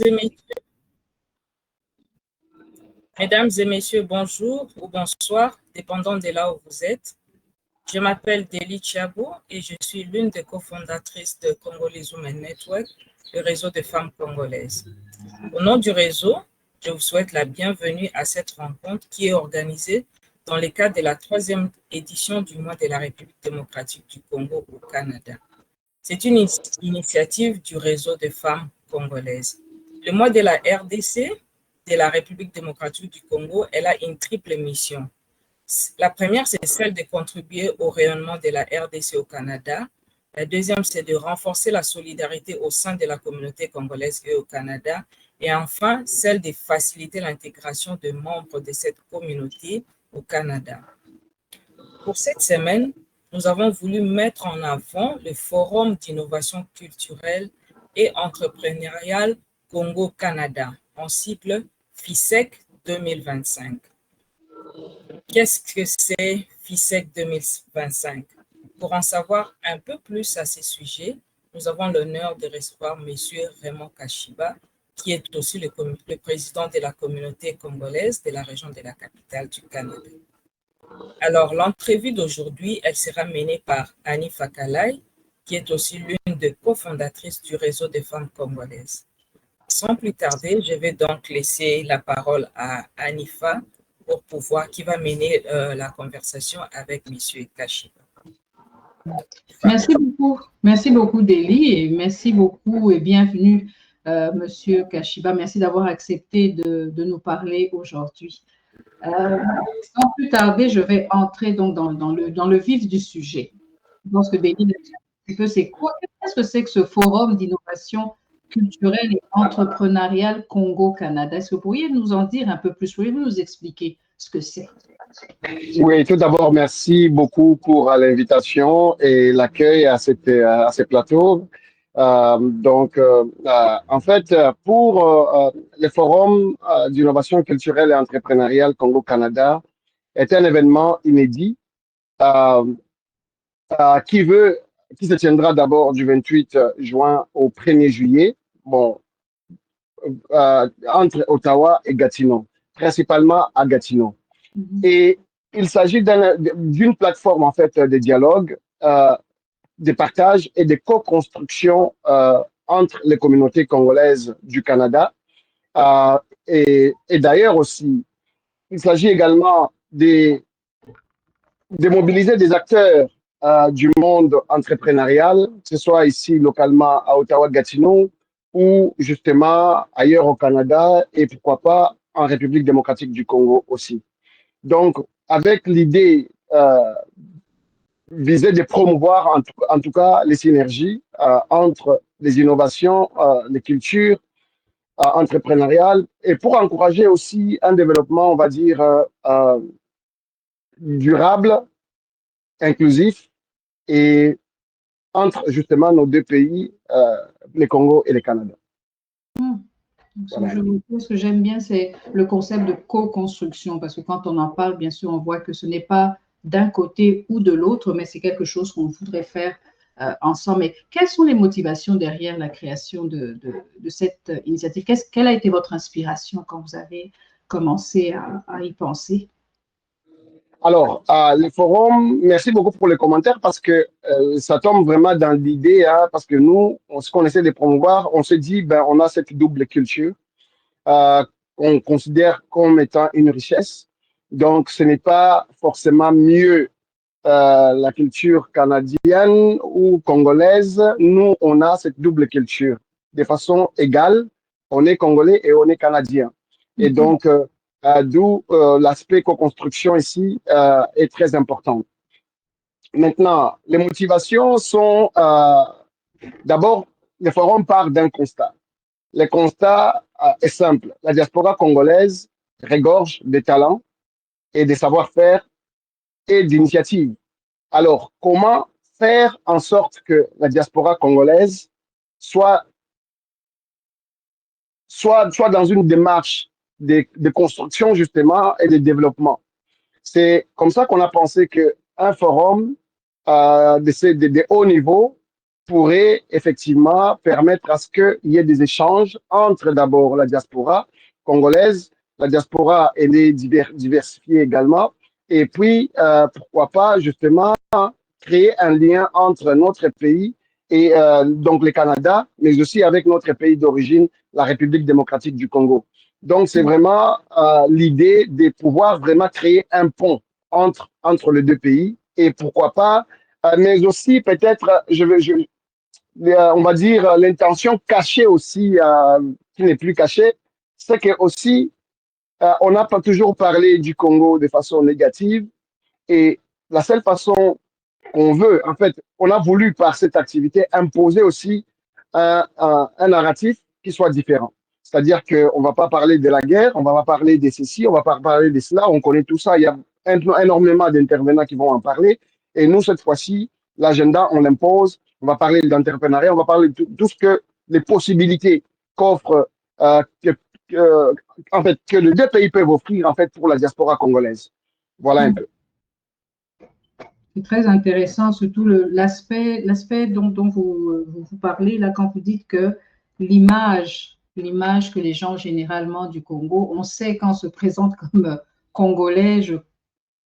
et messieurs, Mesdames et messieurs, bonjour ou bonsoir, dépendant de là où vous êtes. Je m'appelle Deli Chiabo et je suis l'une des cofondatrices de Congolese Women Network, le réseau de femmes congolaises. Au nom du réseau, je vous souhaite la bienvenue à cette rencontre qui est organisée dans le cadre de la 3e édition du mois de la République démocratique du Congo au Canada. C'est une initiative du réseau de femmes congolaises. Le mois de la RDC, de la République démocratique du Congo, elle a une triple mission. La première, c'est celle de contribuer au rayonnement de la RDC au Canada. La deuxième, c'est de renforcer la solidarité au sein de la communauté congolaise et au Canada. Et enfin, celle de faciliter l'intégration de membres de cette communauté au Canada. Pour cette semaine, nous avons voulu mettre en avant le Forum d'innovation culturelle et entrepreneuriale Congo-Canada, en cycle FISEC 2025. Qu'est-ce que c'est FISEC 2025? Pour en savoir un peu plus à ces sujets, nous avons l'honneur de recevoir M. Raymond Kashiba, qui est aussi le président de la communauté congolaise de la région de la capitale du Canada. Alors, l'entrevue d'aujourd'hui, elle sera menée par Annie Fakalai, qui est aussi l'une des cofondatrices du réseau des femmes congolaises. Sans plus tarder, je vais donc laisser la parole à Anifa qui va mener la conversation avec M. Kashiba. Merci beaucoup Deli, et merci beaucoup et bienvenue Monsieur Kashiba. Merci d'avoir accepté de nous parler aujourd'hui. Sans plus tarder, je vais entrer donc dans le vif du sujet. Je pense que Deli, qu'est-ce que c'est que ce forum d'innovation culturelle et entrepreneuriale Congo-Canada? Est-ce que vous pourriez nous en dire un peu plus? Pourriez-vous nous expliquer ce que c'est? Oui, tout d'abord, merci beaucoup pour l'invitation et l'accueil à ce plateau. En fait, pour le Forum d'innovation culturelle et entrepreneuriale Congo-Canada est un événement inédit qui se tiendra d'abord du 28 juin au 1er juillet, entre Ottawa et Gatineau, principalement à Gatineau. Et il s'agit d'une plateforme en fait de dialogue, de partage et de co-construction entre les communautés congolaises du Canada. Et d'ailleurs aussi, il s'agit également de mobiliser des acteurs du monde entrepreneurial, que ce soit ici localement à Ottawa-Gatineau ou justement ailleurs au Canada et pourquoi pas en République démocratique du Congo aussi. Donc, avec l'idée visée de promouvoir en tout cas les synergies entre les innovations, les cultures entrepreneuriales et pour encourager aussi un développement, on va dire, durable, inclusif et entre justement nos deux pays, le Congo et le Canada. Voilà. Ce que j'aime bien, c'est le concept de co-construction, parce que quand on en parle, bien sûr, on voit que ce n'est pas d'un côté ou de l'autre, mais c'est quelque chose qu'on voudrait faire ensemble. Mais quelles sont les motivations derrière la création de cette initiative? Quelle a été votre inspiration quand vous avez commencé à y penser? Alors, le forum, merci beaucoup pour les commentaires parce que ça tombe vraiment dans l'idée, parce que nous, ce qu'on essaie de promouvoir, on se dit, on a cette double culture qu'on considère comme étant une richesse. Donc, ce n'est pas forcément mieux la culture canadienne ou congolaise. Nous, on a cette double culture. De façon égale, on est congolais et on est canadien. Et donc, d'où l'aspect co-construction ici est très important. Maintenant, les motivations sont d'abord, le forum part d'un constat. Le constat est simple. La diaspora congolaise regorge de talents et de savoir-faire et d'initiatives. Alors, comment faire en sorte que la diaspora congolaise soit dans une démarche de construction justement et de développement? C'est comme ça qu'on a pensé qu'un forum de haut niveau pourrait effectivement permettre à ce qu'il y ait des échanges entre d'abord la diaspora congolaise, la diaspora elle est diversifiée également, et puis pourquoi pas justement créer un lien entre notre pays et donc le Canada, mais aussi avec notre pays d'origine, la République démocratique du Congo. Donc c'est vraiment l'idée de pouvoir vraiment créer un pont entre les deux pays et pourquoi pas, mais aussi peut-être, on va dire, l'intention cachée aussi, qui n'est plus cachée, c'est que aussi, on n'a pas toujours parlé du Congo de façon négative et la seule façon qu'on veut, en fait, on a voulu par cette activité imposer aussi un narratif qui soit différent. C'est-à-dire qu'on ne va pas parler de la guerre, on ne va pas parler de ceci, on ne va pas parler de cela, on connaît tout ça, il y a énormément d'intervenants qui vont en parler. Et nous, cette fois-ci, l'agenda, on l'impose, on va parler d'entrepreneuriat, on va parler de tout ce que les possibilités qu'offre, en fait, que les deux pays peuvent offrir en fait pour la diaspora congolaise. Voilà un peu. C'est très intéressant, surtout l'aspect dont vous parlez là quand vous dites que l'image que les gens généralement du Congo, on sait quand on se présente comme Congolais, je ne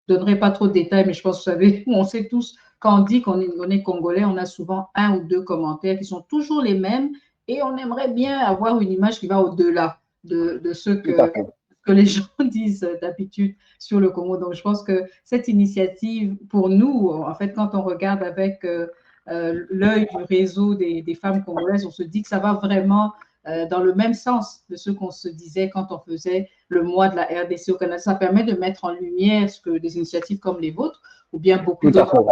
donnerai pas trop de détails, mais je pense que vous savez, on sait tous, quand on dit qu'on est Congolais, on a souvent un ou deux commentaires qui sont toujours les mêmes et on aimerait bien avoir une image qui va au-delà de ce que les gens disent d'habitude sur le Congo. Donc, je pense que cette initiative, pour nous, en fait, quand on regarde avec l'œil du réseau des femmes congolaises, on se dit que ça va vraiment dans le même sens de ce qu'on se disait quand on faisait le mois de la RDC au Canada. Ça permet de mettre en lumière ce que des initiatives comme les vôtres, ou bien beaucoup d'autres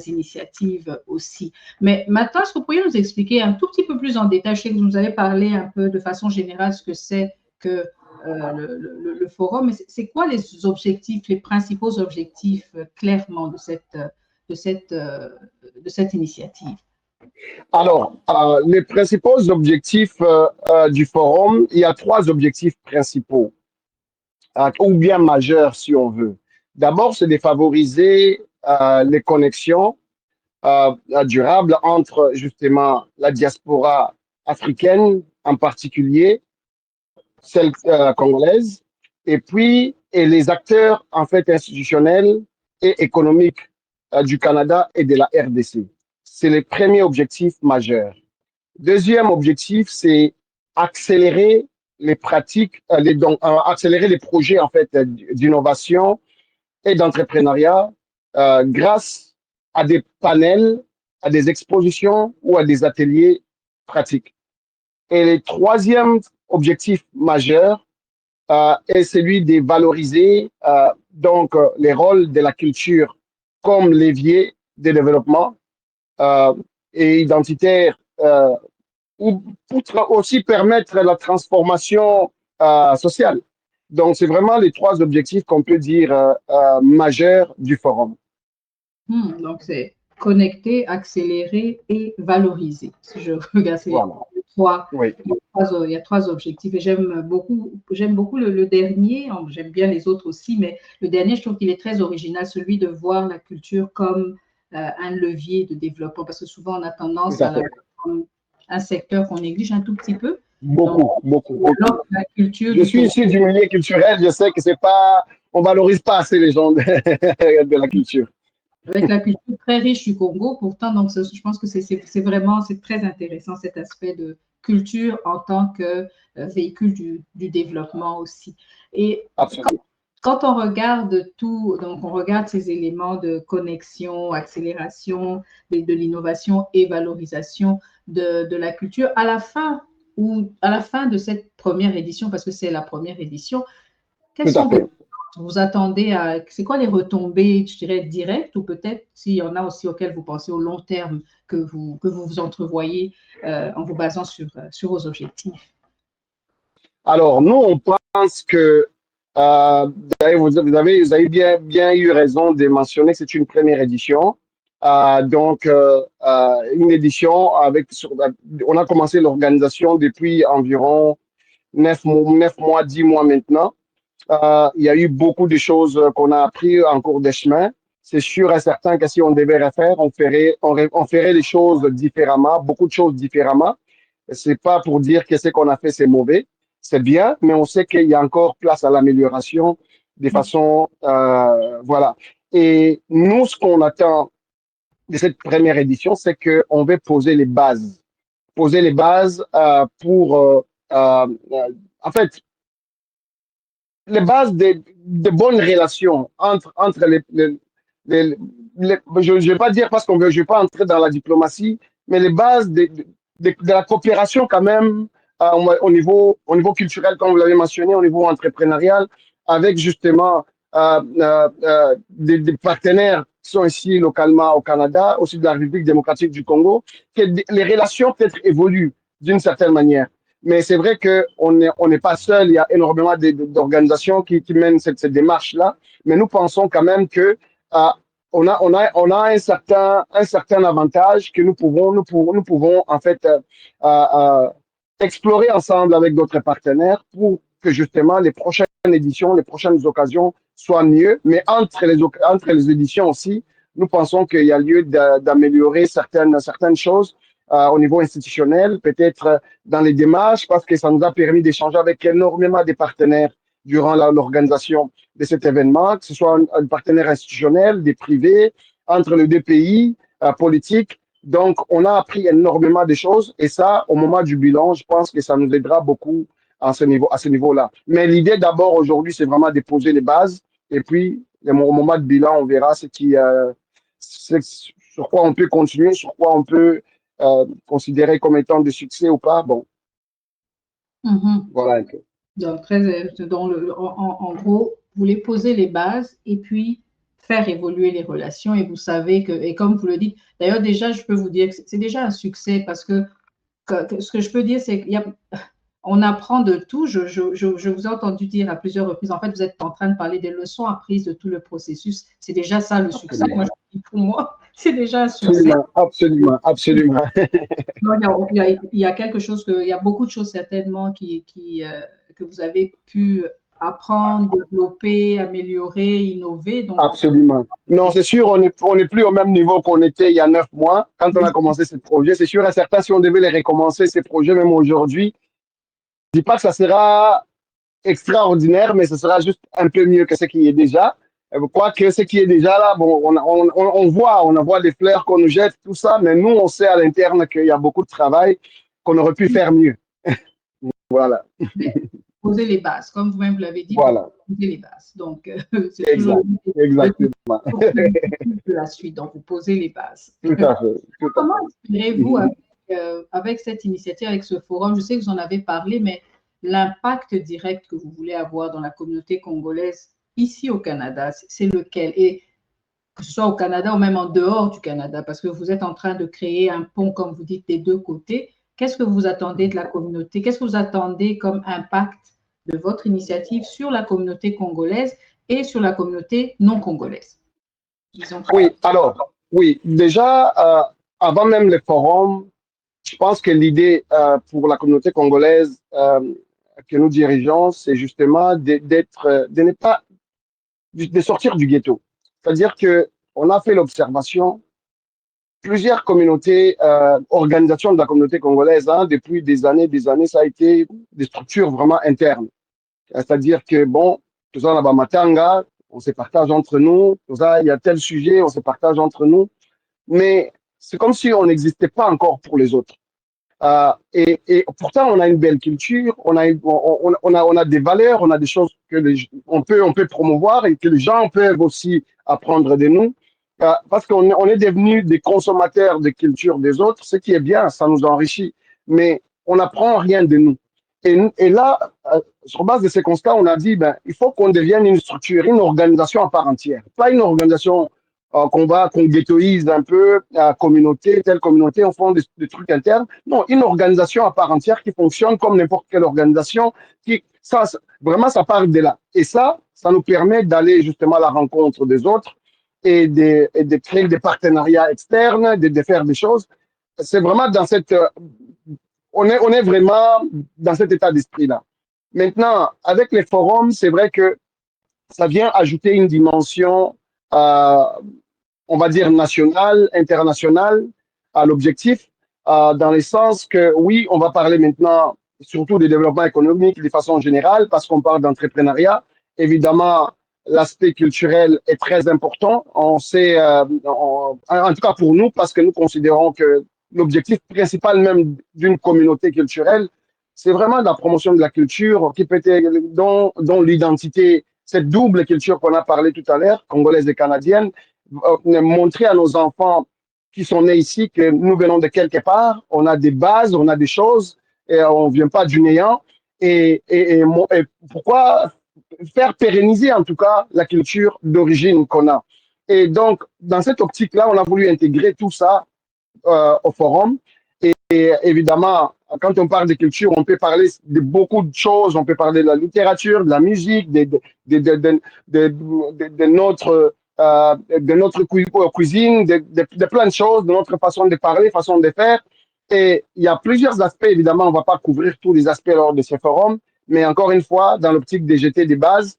initiatives aussi. Mais maintenant, est-ce que vous pourriez nous expliquer un tout petit peu plus en détail? Je sais que vous nous avez parlé un peu de façon générale ce que c'est que le forum, mais c'est quoi les objectifs, les principaux objectifs clairement de cette initiative? Alors, les principaux objectifs du forum, il y a trois objectifs principaux, ou bien majeurs si on veut. D'abord, c'est de favoriser les connexions durables entre justement la diaspora africaine en particulier, celle congolaise, et puis les acteurs en fait institutionnels et économiques du Canada et de la RDC. C'est le premier objectif majeur. Deuxième objectif, c'est accélérer les pratiques, accélérer les projets en fait d'innovation et d'entrepreneuriat grâce à des panels, à des expositions ou à des ateliers pratiques. Et le troisième objectif majeur est celui de valoriser les rôles de la culture comme levier de développement et identitaire ou pour aussi permettre la transformation sociale. Donc, c'est vraiment les trois objectifs qu'on peut dire majeurs du forum. Donc, c'est connecter, accélérer et valoriser. Si je regarde, il y a trois objectifs et j'aime beaucoup le dernier, j'aime bien les autres aussi, mais le dernier, je trouve qu'il est très original, celui de voir la culture comme un levier de développement, parce que souvent on a tendance à comme un secteur qu'on néglige un tout petit peu. Beaucoup. La culture je suis issu du milieu culturel, je sais que c'est pas, on valorise pas assez les gens de la culture. Avec la culture très riche du Congo, pourtant, donc je pense que c'est très intéressant cet aspect de culture en tant que véhicule du développement aussi. Et quand on regarde tout, donc on regarde ces éléments de connexion, accélération de l'innovation et valorisation de la culture, à la fin de cette première édition, parce que c'est la première édition, quelles sont vous attendez à, c'est quoi les retombées, je dirais, directes ou peut-être s'il y en a aussi auxquelles vous pensez au long terme que vous entrevoyez en vous basant sur vos objectifs? Alors, nous, on pense que vous avez bien eu raison de mentionner que c'est une première édition. Une édition on a commencé l'organisation depuis environ 9 mois, 10 mois maintenant. Il y a eu beaucoup de choses qu'on a appris en cours de chemin. c'est sûr et certain que si on devait refaire, on ferait les choses différemment, beaucoup de choses différemment. C'est pas pour dire que ce qu'on a fait, c'est mauvais. C'est bien, mais on sait qu'il y a encore place à l'amélioration de façon, voilà. Et nous, ce qu'on attend de cette première édition, c'est qu'on veut poser les bases pour, en fait, les bases de bonnes relations entre je ne vais pas dire parce qu'on veut, je ne vais pas entrer dans la diplomatie, mais les bases de la coopération quand même au niveau culturel, comme vous l'avez mentionné, au niveau entrepreneurial, avec justement des partenaires qui sont ici localement au Canada, aussi de la République démocratique du Congo, que les relations peut-être évoluent d'une certaine manière. Mais c'est vrai qu'on n'est pas seul, il y a énormément d'organisations qui mènent cette démarche-là, mais nous pensons quand même que on a un certain avantage que nous pouvons en fait explorer ensemble avec d'autres partenaires pour que justement les prochaines éditions, les prochaines occasions soient mieux. Mais entre les éditions aussi, nous pensons qu'il y a lieu d'améliorer certaines choses au niveau institutionnel, peut-être dans les démarches, parce que ça nous a permis d'échanger avec énormément de partenaires durant l'organisation de cet événement, que ce soit un partenaire institutionnel, des privés, entre les deux pays, politiques. Donc, on a appris énormément de choses et ça, au moment du bilan, je pense que ça nous aidera beaucoup à ce niveau-là. Mais l'idée d'abord aujourd'hui, c'est vraiment de poser les bases et puis au moment du bilan, on verra sur quoi on peut continuer, sur quoi on peut considérer comme étant de succès ou pas. Bon, voilà un peu. Donc, en gros, vous voulez poser les bases et puis faire évoluer les relations. Et vous savez que, et comme vous le dites, d'ailleurs, déjà, je peux vous dire que c'est déjà un succès parce que ce que je peux dire, c'est qu'on apprend de tout. Je vous ai entendu dire à plusieurs reprises, en fait, vous êtes en train de parler des leçons apprises de tout le processus. C'est déjà ça le succès. Moi, pour moi, c'est déjà un succès. Absolument. Il y a quelque chose il y a beaucoup de choses certainement que vous avez pu apprendre, développer, améliorer, innover. Donc, absolument. Non, c'est sûr, on n'est plus au même niveau qu'on était il y a 9 mois quand on a commencé ce projet. C'est sûr et certain, si on devait les recommencer, ces projets, même aujourd'hui, je ne dis pas que ça sera extraordinaire, mais ce sera juste un peu mieux que ce qui est déjà. Quoique ce qui est déjà là, bon, on voit des fleurs qu'on nous jette, tout ça, mais nous, on sait à l'interne qu'il y a beaucoup de travail, qu'on aurait pu faire mieux. Voilà. Poser les bases, comme vous-même vous l'avez dit, voilà. Poser les bases. Donc, c'est toujours exactement. De la suite. Donc, vous posez les bases. Tout à fait. Comment inspirez-vous avec cette initiative, avec ce forum? Je sais que vous en avez parlé, mais l'impact direct que vous voulez avoir dans la communauté congolaise ici au Canada, c'est lequel? Et que ce soit au Canada ou même en dehors du Canada, parce que vous êtes en train de créer un pont, comme vous dites, des deux côtés. Qu'est-ce que vous attendez de la communauté? Qu'est-ce que vous attendez comme impact de votre initiative sur la communauté congolaise et sur la communauté non congolaise? Oui, déjà, avant même le forum, je pense que l'idée pour la communauté congolaise que nous dirigeons, c'est justement de sortir du ghetto. C'est-à-dire qu'on a fait l'observation, plusieurs communautés, organisations de la communauté congolaise, depuis des années, ça a été des structures vraiment internes. C'est-à-dire que, bon, tout ça, on a Matanga, on se partage entre nous, tout ça, il y a tel sujet, on se partage entre nous, mais c'est comme si on n'existait pas encore pour les autres. Et pourtant, on a une belle culture, on a des valeurs, on a des choses que on peut promouvoir et que les gens peuvent aussi apprendre de nous. Parce qu'on est devenus des consommateurs de culture des autres, ce qui est bien, ça nous enrichit, mais on n'apprend rien de nous. Et là, sur base de ces constats, on a dit, il faut qu'on devienne une structure, une organisation à part entière. Pas une organisation qu'on ghettoise un peu, telle communauté, on fait des trucs internes. Non, une organisation à part entière qui fonctionne comme n'importe quelle organisation. Vraiment, ça part de là. Et ça nous permet d'aller justement à la rencontre des autres et de créer des partenariats externes, de faire des choses. C'est vraiment dans on est vraiment dans cet état d'esprit-là. Maintenant, avec les forums, c'est vrai que ça vient ajouter une dimension euh, on va dire, national, international à l'objectif, dans le sens que, oui, on va parler maintenant surtout des développements économiques de façon générale, parce qu'on parle d'entrepreneuriat. Évidemment, l'aspect culturel est très important. On sait, en tout cas pour nous, parce que nous considérons que l'objectif principal même d'une communauté culturelle, c'est vraiment la promotion de la culture, qui peut être, dont l'identité, cette double culture qu'on a parlé tout à l'heure, congolaise et canadienne, montrer à nos enfants qui sont nés ici que nous venons de quelque part, on a des bases, on a des choses, et on ne vient pas du néant. Et pourquoi faire pérenniser en tout cas la culture d'origine qu'on a. Et donc, dans cette optique-là, on a voulu intégrer tout ça au forum. Et évidemment, quand on parle de culture, on peut parler de beaucoup de choses. On peut parler de la littérature, de la musique, de notre cuisine, de plein de choses, de notre façon de parler, façon de faire. Et il y a plusieurs aspects, évidemment, on ne va pas couvrir tous les aspects lors de ce forum, mais encore une fois, dans l'optique des jetés des bases,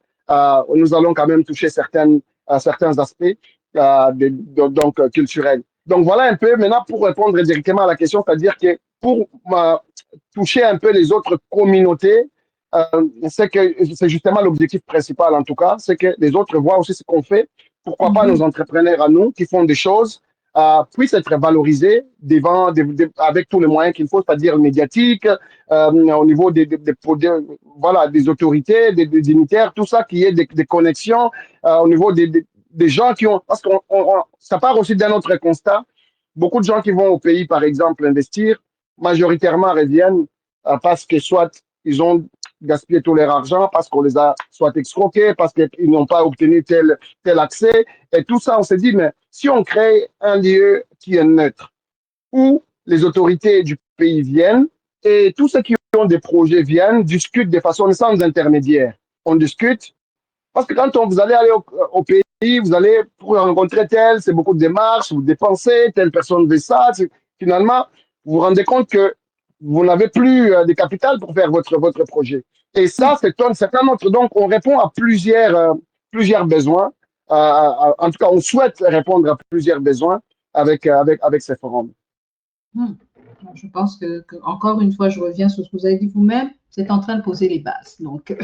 nous allons quand même toucher certains aspects donc, culturels. Donc voilà un peu, maintenant pour répondre directement à la question, c'est-à-dire que pour toucher un peu les autres communautés, c'est justement l'objectif principal en tout cas, c'est que les autres voient aussi ce qu'on fait. Pourquoi pas nos entrepreneurs à nous qui font des choses puissent être valorisés devant, avec tous les moyens qu'il faut, c'est-à-dire médiatiques, au niveau voilà, des autorités, des dignitaires, tout ça, qui est des connexions au niveau des gens qui ont... Parce que ça part aussi d'un autre constat. Beaucoup de gens qui vont au pays, par exemple, investir, majoritairement reviennent parce que soit ils ont gaspillé tout leur argent, parce qu'on les a soit escroqués, parce qu'ils n'ont pas obtenu tel accès. Et tout ça, on s'est dit, mais si on crée un lieu qui est neutre, où les autorités du pays viennent et tous ceux qui ont des projets viennent, discutent de façon sans intermédiaire. On discute, parce que quand vous allez aller au pays, vous allez pour rencontrer tel, c'est beaucoup de démarches, vous dépensez, telle personne veut ça. Finalement, vous vous rendez compte que vous n'avez plus de capital pour faire votre projet. Et ça, c'est un autre. Donc, on répond à plusieurs besoins. En tout cas, on souhaite répondre à plusieurs besoins avec ces forums. Je pense que, encore une fois, je reviens sur ce que vous avez dit vous-même, vous êtes en train de poser les bases. Donc,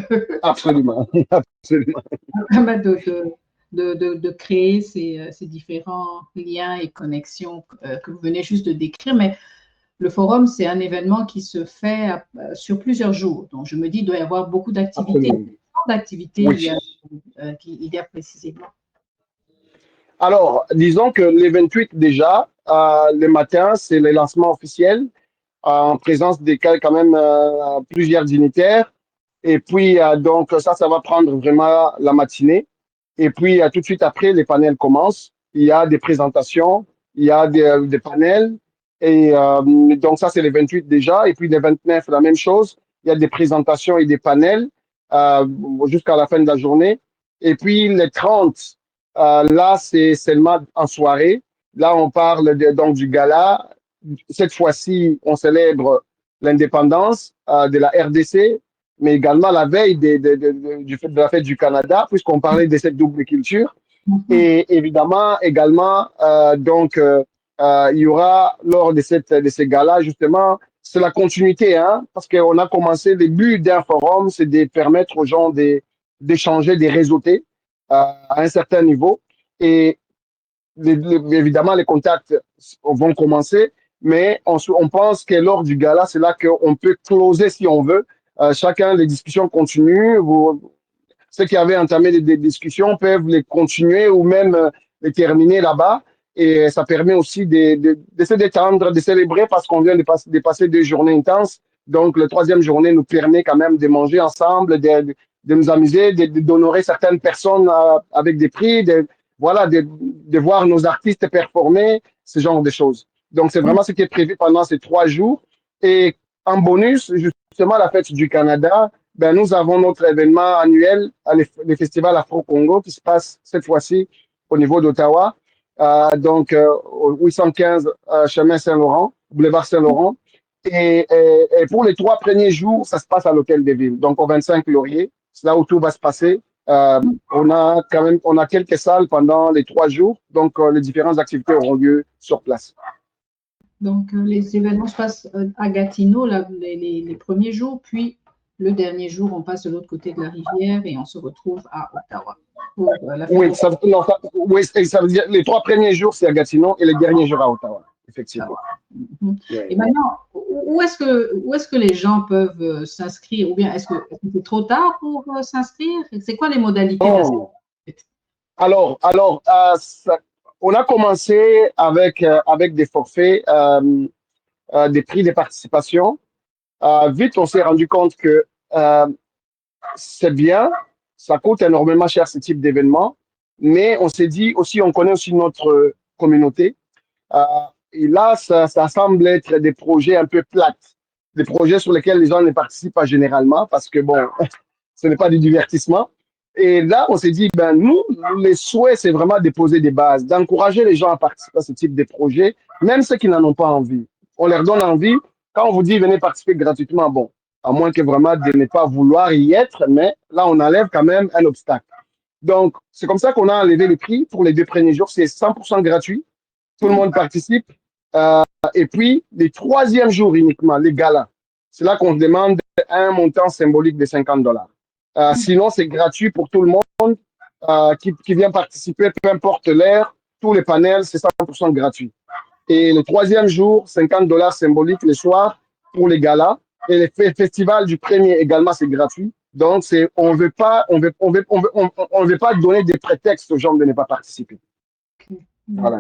absolument. Absolument. De créer ces différents liens et connexions que vous venez juste de décrire. Mais le forum, c'est un événement qui se fait sur plusieurs jours. Donc, je me dis, il doit y avoir beaucoup d'activités. Quelles d'activités oui. il y a précisément? Alors, disons que les 28 déjà, le matin, c'est le lancement officiel en présence des quand même plusieurs dignitaires. Et puis, donc, ça va prendre vraiment la matinée. Et puis, tout de suite après, les panels commencent. Il y a des présentations, il y a des panels. Et donc, ça, c'est les 28 déjà. Et puis, les 29, la même chose. Il y a des présentations et des panels jusqu'à la fin de la journée. Et puis, les 30, là, c'est seulement en soirée. Là, on parle donc du gala. Cette fois-ci, on célèbre l'indépendance de la RDC, mais également la veille de la fête du Canada, puisqu'on parlait de cette double culture. Et évidemment, également, il y aura lors de ces galas, justement, c'est la continuité, hein, parce qu'on a commencé, le but d'un forum, c'est de permettre aux gens d'échanger, de réseauter à un certain niveau. Et évidemment, les contacts vont commencer, mais on pense que lors du gala, c'est là qu'on peut closer si on veut. Chacun, les discussions continuent. Ceux qui avaient entamé des discussions peuvent les continuer ou même les terminer là-bas. Et ça permet aussi de se détendre, de célébrer parce qu'on vient de passer 2 journées intenses. Donc, la 3e journée nous permet quand même de manger ensemble, de nous amuser, d'honorer certaines personnes avec des prix, voilà, de voir nos artistes performer, ce genre de choses. Donc, c'est vraiment ce qui est prévu pendant ces 3 jours. Et en bonus, justement, la fête du Canada, ben, nous avons notre événement annuel, le festival Afro-Congo, qui se passe cette fois-ci au niveau d'Ottawa, au 815 chemin Saint-Laurent, boulevard Saint-Laurent. Et pour les 3 premiers jours, ça se passe à l'Hôtel des Villes, donc au 25 Laurier. C'est là où tout va se passer. On a quand même, on a quelques salles pendant les 3 jours, donc les différentes activités auront lieu sur place. Donc, les événements se passent à Gatineau les premiers jours, puis le dernier jour, on passe de l'autre côté de la rivière et on se retrouve à Ottawa. Pour, la fête. Oui, oui, ça veut dire les 3 premiers jours, c'est à Gatineau et les derniers jours à Ottawa, effectivement. Et maintenant, où est-ce que les gens peuvent s'inscrire? Ou bien est-ce que c'est trop tard pour s'inscrire? C'est quoi les modalités de cette... Alors, on a commencé avec des forfaits, des prix de participation. Vite, on s'est rendu compte que c'est bien, ça coûte énormément cher ce type d'événement, mais on s'est dit aussi, on connaît aussi notre communauté. Et là, ça semble être des projets un peu plates, des projets sur lesquels les gens ne participent pas généralement parce que, bon, ce n'est pas du divertissement. Et là, on s'est dit, ben, nous, les souhaits, c'est vraiment de poser des bases, d'encourager les gens à participer à ce type de projet, même ceux qui n'en ont pas envie. On leur donne envie. Quand on vous dit, venez participer gratuitement, bon, à moins que vraiment de ne pas vouloir y être, mais là, on enlève quand même un obstacle. Donc, c'est comme ça qu'on a enlevé le prix pour les 2 premiers jours. C'est 100% gratuit. Tout le monde participe. Et puis, les 3e jours uniquement, les galas, c'est là qu'on demande un montant symbolique de $50. Sinon, c'est gratuit pour tout le monde qui vient participer, peu importe l'heure, tous les panels, c'est 100% gratuit. Et le 3e jour, $50 symboliques le soir pour les galas. Et le festival du premier également, c'est gratuit. Donc, on veut pas donner des prétextes aux gens de ne pas participer. Donc, voilà.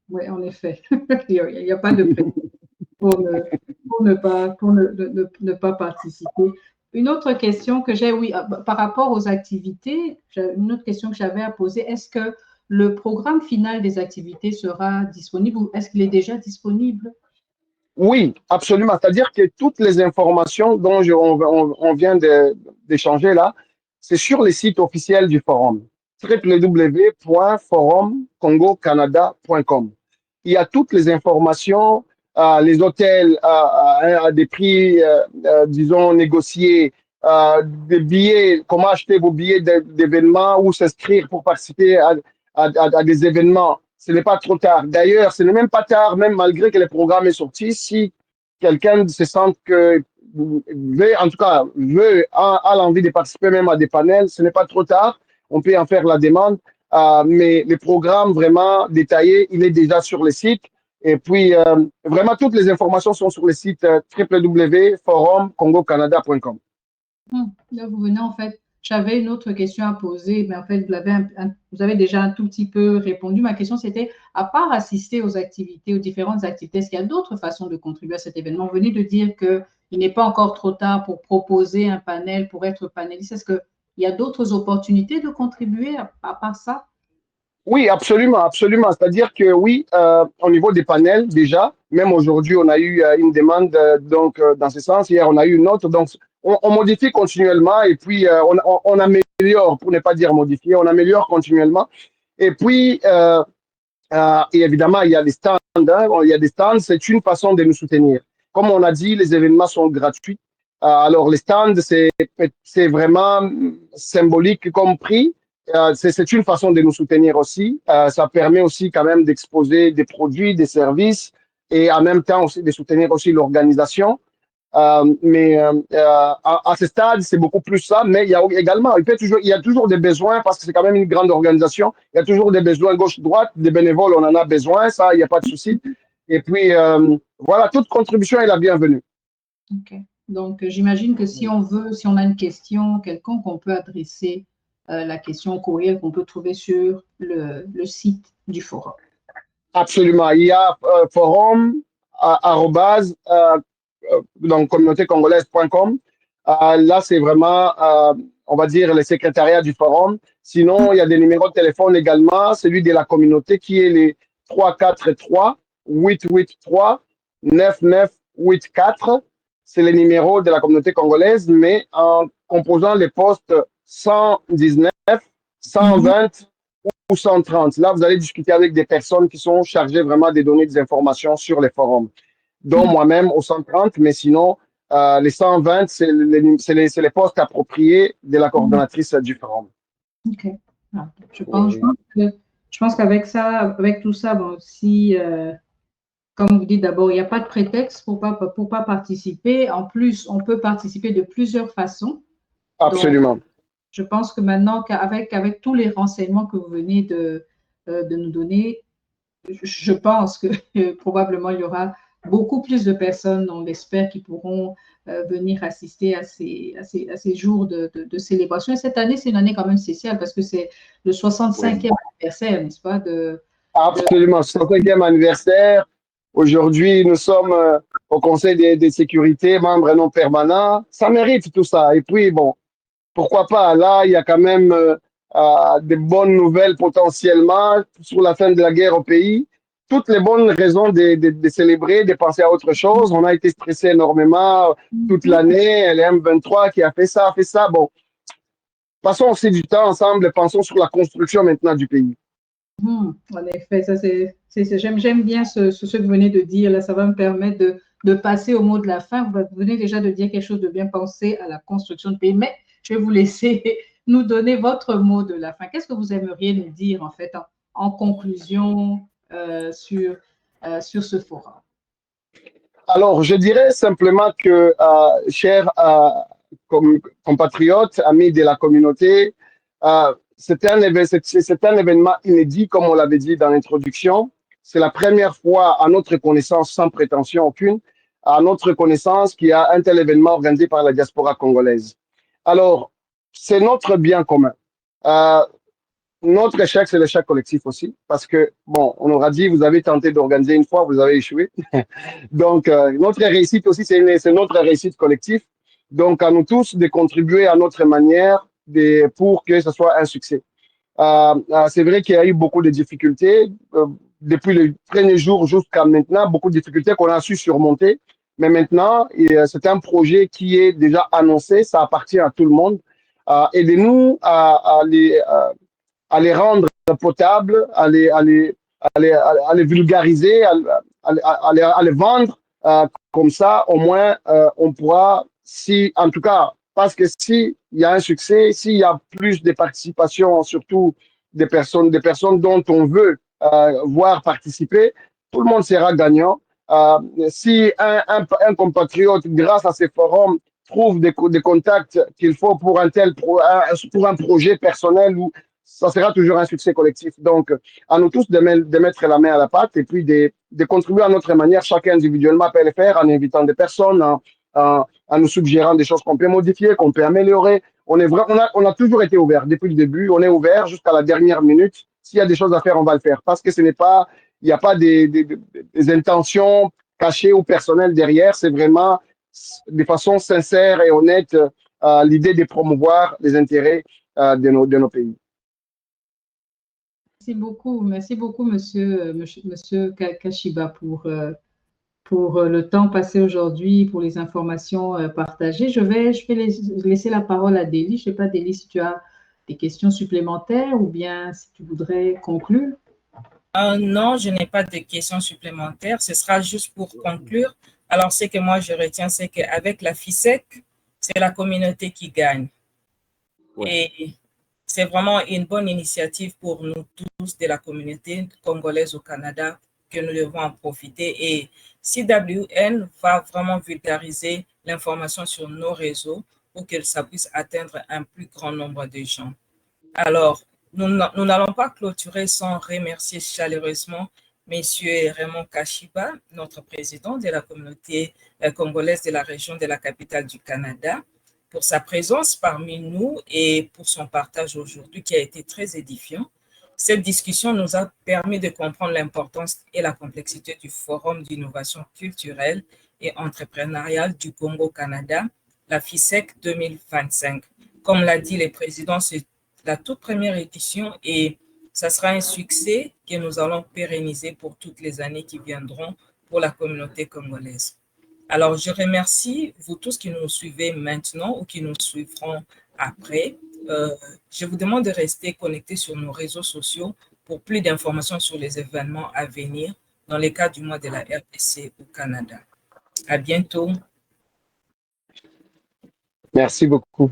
Oui, en effet, il n'y a pas de prétexte pour ne pas participer. Une autre question que j'ai, oui, par rapport aux activités, une autre question que j'avais à poser, est-ce que le programme final des activités sera disponible ou est-ce qu'il est déjà disponible? Oui, absolument. C'est-à-dire que toutes les informations dont on vient d'échanger là, c'est sur les sites officiels du forum, www.forumcongocanada.com. Il y a toutes les informations, les hôtels à des prix, disons, négociés, des billets, comment acheter vos billets d'événements ou s'inscrire pour participer à des événements. Ce n'est pas trop tard. D'ailleurs, ce n'est même pas tard, même malgré que le programme est sorti. Si quelqu'un se sent que a l'envie de participer même à des panels, ce n'est pas trop tard. On peut en faire la demande. Mais le programme vraiment détaillé, il est déjà sur le site. Et puis, vraiment, toutes les informations sont sur le site www.forumcongocanada.com. Là, vous venez en fait. J'avais une autre question à poser, mais en fait, vous avez déjà un tout petit peu répondu. Ma question, c'était, à part assister aux activités, aux différentes activités, est-ce qu'il y a d'autres façons de contribuer à cet événement? Vous venez de dire qu'il n'est pas encore trop tard pour proposer un panel, pour être panéliste. Est-ce qu'il y a d'autres opportunités de contribuer à part ça? Oui, absolument, absolument. C'est-à-dire que oui, au niveau des panels, déjà, même aujourd'hui, on a eu une demande dans ce sens. Hier, on a eu une autre. Donc, on modifie continuellement et puis on améliore, pour ne pas dire modifier, on améliore continuellement. Et puis, et évidemment, il y a des stands. Hein, il y a des stands, c'est une façon de nous soutenir. Comme on a dit, les événements sont gratuits. Alors, les stands, c'est vraiment symbolique comme prix. C'est une façon de nous soutenir aussi. Ça permet aussi quand même d'exposer des produits, des services et en même temps aussi de soutenir aussi l'organisation. Mais à ce stade, c'est beaucoup plus ça. Mais il y a également, il y a toujours des besoins parce que c'est quand même une grande organisation. Il y a toujours des besoins gauche-droite, des bénévoles, on en a besoin, ça, il n'y a pas de souci. Et puis, voilà, toute contribution est la bienvenue. OK. Donc, j'imagine que si on a une question quelconque, on peut adresser la question au courriel qu'on peut trouver sur le site du forum. Absolument. Il y a forum donc communautécongolaise.com. Là, c'est vraiment, on va dire, le secrétariat du forum. Sinon, il y a des numéros de téléphone également, celui de la communauté qui est les 343-883-9984. C'est le numéro de la communauté congolaise, mais en composant les postes 119, 120 ou 130. Là, vous allez discuter avec des personnes qui sont chargées vraiment de donner des informations sur les forums, dont moi-même au 130, mais sinon, les 120, c'est les postes appropriés de la coordonnatrice du forum. OK. Je pense qu'avec ça, avec tout ça, bon, si, comme vous dites d'abord, il n'y a pas de prétexte pour pas participer. En plus, on peut participer de plusieurs façons. Donc, Absolument. je pense que maintenant, avec tous les renseignements que vous venez de nous donner, je pense que probablement il y aura beaucoup plus de personnes, on l'espère, qui pourront venir assister à ces jours de célébration. Et cette année, c'est une année quand même spéciale parce que c'est le 65e anniversaire, n'est-ce pas, Absolument. 65e anniversaire. Aujourd'hui, nous sommes au Conseil de sécurité, membres non permanents. Ça mérite tout ça. Et puis, bon, pourquoi pas? Là, il y a quand même des bonnes nouvelles potentiellement sur la fin de la guerre au pays. Toutes les bonnes raisons de célébrer, de penser à autre chose. On a été stressé énormément toute l'année. Les M23 qui a fait ça, fait ça. Bon, passons aussi du temps ensemble et pensons sur la construction maintenant du pays. En effet, ça j'aime bien ce que vous venez de dire. Là, ça va me permettre de passer au mot de la fin. Vous venez déjà de dire quelque chose de bien pensé à la construction du pays, mais je vais vous laisser nous donner votre mot de la fin. Qu'est-ce que vous aimeriez nous dire en fait en conclusion sur ce forum? Alors, je dirais simplement que, chers compatriotes, amis de la communauté, c'est un événement inédit, comme on l'avait dit dans l'introduction. C'est la première fois, à notre connaissance, sans prétention aucune, à notre connaissance, qu'il y a un tel événement organisé par la diaspora congolaise. Alors, c'est notre bien commun. Euh, Notre échec, c'est l'échec collectif aussi, parce que, bon, on aura dit, vous avez tenté d'organiser une fois, vous avez échoué. Donc, notre réussite aussi, c'est notre réussite collective. Donc, à nous tous de contribuer à notre manière pour que ce soit un succès. C'est vrai qu'il y a eu beaucoup de difficultés depuis le premier jour jusqu'à maintenant, beaucoup de difficultés qu'on a su surmonter. Mais maintenant, c'est un projet qui est déjà annoncé, ça appartient à tout le monde. Aidez-nous à les rendre potables, à les vulgariser, à les vendre. Comme ça, au moins, on pourra, si, en tout cas, parce que s'il y a un succès, s'il y a plus de participation, surtout des personnes dont on veut voir participer, tout le monde sera gagnant. Si un compatriote, grâce à ces forums, trouve des contacts qu'il faut pour pour un projet personnel, ou ça sera toujours un succès collectif. Donc, à nous tous de mettre la main à la pâte et puis de contribuer à notre manière, chacun individuellement peut le faire en invitant des personnes, en nous suggérant des choses qu'on peut modifier, qu'on peut améliorer. On a toujours été ouvert depuis le début. On est ouvert jusqu'à la dernière minute. S'il y a des choses à faire, on va le faire. Parce que il n'y a pas des intentions cachées ou personnelles derrière. C'est vraiment de façon sincère et honnête l'idée de promouvoir les intérêts de nos pays. Merci beaucoup, monsieur Kashiba, pour le temps passé aujourd'hui, pour les informations partagées. Je vais laisser la parole à Délie. Je ne sais pas, Délie, si tu as des questions supplémentaires ou bien si tu voudrais conclure. Non, je n'ai pas de questions supplémentaires. Ce sera juste pour conclure. Alors, ce que moi je retiens, c'est qu'avec la FISEC, c'est la communauté qui gagne. Ouais. Et c'est vraiment une bonne initiative pour nous tous de la communauté congolaise au Canada que nous devons en profiter. Et CWN va vraiment vulgariser l'information sur nos réseaux pour que ça puisse atteindre un plus grand nombre de gens. Alors, nous n'allons pas clôturer sans remercier chaleureusement M. Raymond Kashiba, notre président de la communauté congolaise de la région de la capitale du Canada, pour sa présence parmi nous et pour son partage aujourd'hui qui a été très édifiant. Cette discussion nous a permis de comprendre l'importance et la complexité du Forum d'innovation culturelle et entrepreneuriale du Congo-Canada, la FISEC 2025. Comme l'a dit le président, c'est la toute première édition et ça sera un succès que nous allons pérenniser pour toutes les années qui viendront pour la communauté congolaise. Alors, je remercie vous tous qui nous suivez maintenant ou qui nous suivront après. Je vous demande de rester connectés sur nos réseaux sociaux pour plus d'informations sur les événements à venir dans le cadre du mois de la RDC au Canada. À bientôt. Merci beaucoup.